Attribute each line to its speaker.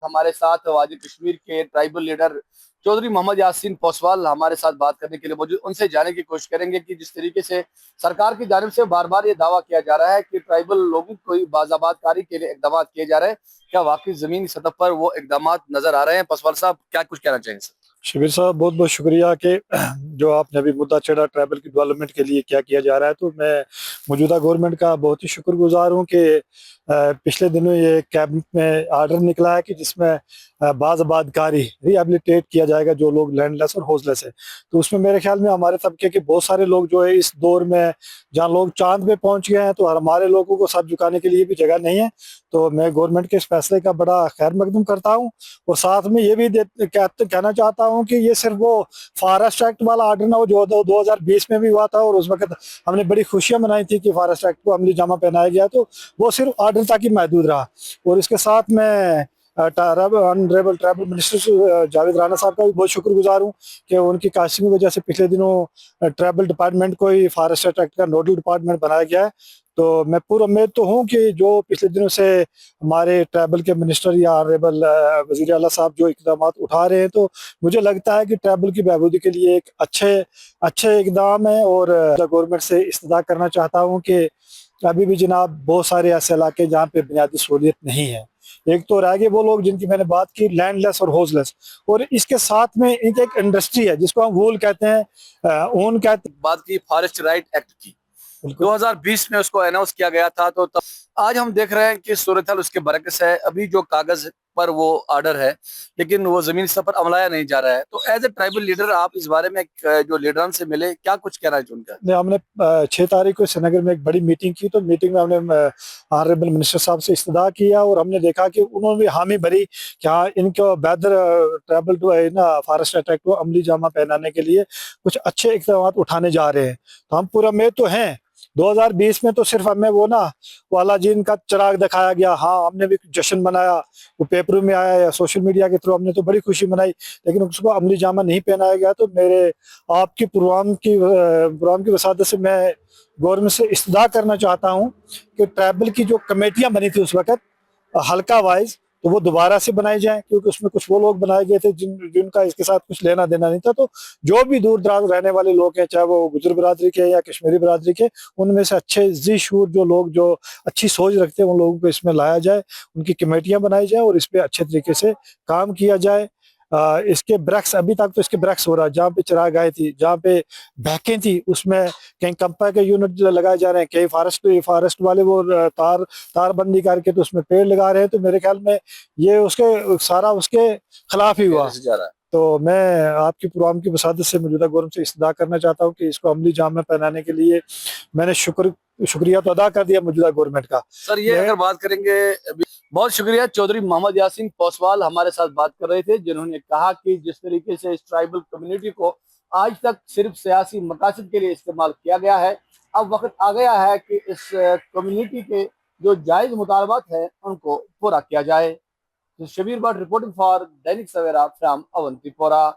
Speaker 1: ہمارے ساتھ وادی کشمیر کے ٹرائبل لیڈر چودھری محمد یاسین پوسوال ہمارے ساتھ بات کرنے کے لیے موجود، ان سے جاننے کی کوشش کریں گے کہ جس طریقے سے سرکار کی جانب سے بار بار یہ دعویٰ کیا جا رہا ہے کہ ٹرائبل لوگوں کو باز-آباد کاری کے لیے اقدامات کیے جا رہے ہیں، کیا واقعی زمینی سطح پر وہ اقدامات نظر آ رہے ہیں؟ پوسوال صاحب کیا کچھ کہنا چاہیں گے؟
Speaker 2: شبیر صاحب بہت بہت شکریہ کہ جو آپ نے ابھی مدعا چڑھا ٹرائبل کی ڈیولپمنٹ کے لیے کیا جا رہا ہے، تو میں موجودہ گورنمنٹ کا بہت ہی شکر گزار ہوں کہ پچھلے دنوں یہ کیبنٹ میں آرڈر نکلا ہے کہ جس میں باز آباد کاری ری ایبلیٹیٹ کیا جائے گا جو لوگ لینڈ لیس اور ہوز لیس ہے. تو اس میں میرے خیال میں ہمارے طبقے کے بہت سارے لوگ جو ہے اس دور میں جہاں لوگ چاند پہ پہنچ گئے ہیں تو ہمارے لوگوں کو سر جھکانے کے لیے بھی جگہ نہیں ہے. تو میں گورنمنٹ کے اس فیصلے کا بڑا خیر مقدم کرتا ہوں، اور ساتھ میں یہ بھی کہنا چاہتا ہوں کہ یہ صرف وہ فارسٹ ایکٹ والا آرڈر نہ ہو جو 2020 میں بھی ہوا تھا، اور اس وقت ہم نے بڑی خوشیاں منائی تھی کہ فارسٹ ایکٹ کو عملی جامہ پہنایا گیا، تو وہ صرف آرڈر تک ہی محدود رہا. اور اس کے ساتھ میں honourable tribal minister Javed Rana صاحب کا بھی بہت شکر گزار ہوں کہ ان کی کاسٹنگ کی وجہ سے پچھلے دنوں ٹرائبل ڈپارٹمنٹ کو ہی فارسٹ ایکٹ کا نوڈل ڈپارٹمنٹ بنایا گیا ہے. تو میں پورا امید تو ہوں کہ جو پچھلے دنوں سے ہمارے ٹرائبل کے منسٹر یا آنریبل وزیر اعلیٰ صاحب جو اقدامات اٹھا رہے ہیں، تو مجھے لگتا ہے کہ ٹرائبل کی بہبودی کے لیے ایک اچھے اقدام ہے. اور گورنمنٹ سے استدعا کرنا چاہتا ہوں کہ ابھی بھی جناب بہت سارے ایسے علاقے جہاں پہ بنیادی سہولیت نہیں ہے. ایک تو رہ گئے وہ لوگ جن کی میں نے بات کی لینڈ لیس اور ہوز لیس، اور اس کے ساتھ میں ایک انڈسٹری ہے جس کو ہم وول کہتے ہیں، اون کہتے ہیں.
Speaker 1: بات کی فارسٹ رائٹ ایکٹ کی 2020 میں اس کو اناؤنس کیا گیا تھا، تو آج ہم دیکھ رہے ہیں کہ صورتحال اس کے برعکس ہے. ابھی جو کاغذ پر وہ آرڈر ہے لیکن وہ زمین سطح پر عملایا نہیں جا رہا ہے. تو ایز اے ٹرائبل لیڈر آپ اس بارے میں جو لیڈران سے ملے کیا کچھ کہنا ہے ان کا؟
Speaker 2: ہم نے 6 تاریخ کو سری نگر میں ایک بڑی میٹنگ کی، تو میٹنگ میں ہم نے آنریبل منسٹر صاحب سے استدعا کیا، اور ہم نے دیکھا کہ انہوں نے بھی حامی بھری کہ ہاں ان کو بہتر ٹرائبل فارسٹ ایکٹ کو عملی جامہ پہنانے کے لیے کچھ اچھے اقدامات اٹھانے جا رہے ہیں. تو ہم پورا امید تو ہیں. 2020 میں تو صرف ہمیں وہ والا جن کا چراغ دکھایا گیا، ہاں ہم نے بھی جشن منایا، وہ پیپروں میں آیا یا سوشل میڈیا کے تھرو ہم نے تو بڑی خوشی منائی، لیکن اس کو عملی جامہ نہیں پہنایا گیا. تو میرے آپ کی پروگرام کی وسادت سے میں گورنمنٹ سے استدعا کرنا چاہتا ہوں کہ ٹرائبل کی جو کمیٹیاں بنی تھی اس وقت حلقہ وائز، تو وہ دوبارہ سے بنائی جائیں، کیونکہ اس میں کچھ وہ لوگ بنائے گئے تھے جن کا اس کے ساتھ کچھ لینا دینا نہیں تھا. تو جو بھی دور دراز رہنے والے لوگ ہیں، چاہے وہ گجر برادری کے یا کشمیری برادری کے، ان میں سے اچھے ذی شعور جو لوگ جو اچھی سوچ رکھتے ہیں ان لوگوں کو اس میں لایا جائے، ان کی کمیٹیاں بنائی جائیں اور اس پہ اچھے طریقے سے کام کیا جائے. اس کے برعکس ابھی تک تو اس کے برعکس ہو رہا ہے. جہاں پہ چراگاہیں تھی، جہاں پہ بہکیں تھی، اس میں کہیں کمپا کے یونٹ لگائے جا رہے ہیں، کہیں فارسٹ والے وہ تار بندی کر کے تو اس میں پیڑ لگا رہے ہیں. تو میرے خیال میں یہ اس کے خلاف ہی ہوا. تو میں آپ کی پروگرام کی وسادت سے موجودہ گورنمنٹ سے استدعا کرنا چاہتا ہوں کہ اس کو عملی جامہ پہنانے کے لیے میں نے شکریہ تو ادا کر دیا موجودہ گورنمنٹ کا.
Speaker 1: سر یہ اگر بات کریں گے، بہت شکریہ. چودھری محمد یاسین پوسوال ہمارے ساتھ بات کر رہے تھے، جنہوں نے کہا کہ جس طریقے سے اس ٹرائبل کمیونٹی کو آج تک صرف سیاسی مقاصد کے لیے استعمال کیا گیا ہے، اب وقت آ گیا ہے کہ اس کمیونٹی کے جو جائز مطالبات ہیں ان کو پورا کیا جائے. Shabir Bhat reporting for Dainik Savera from Avanti پورہ.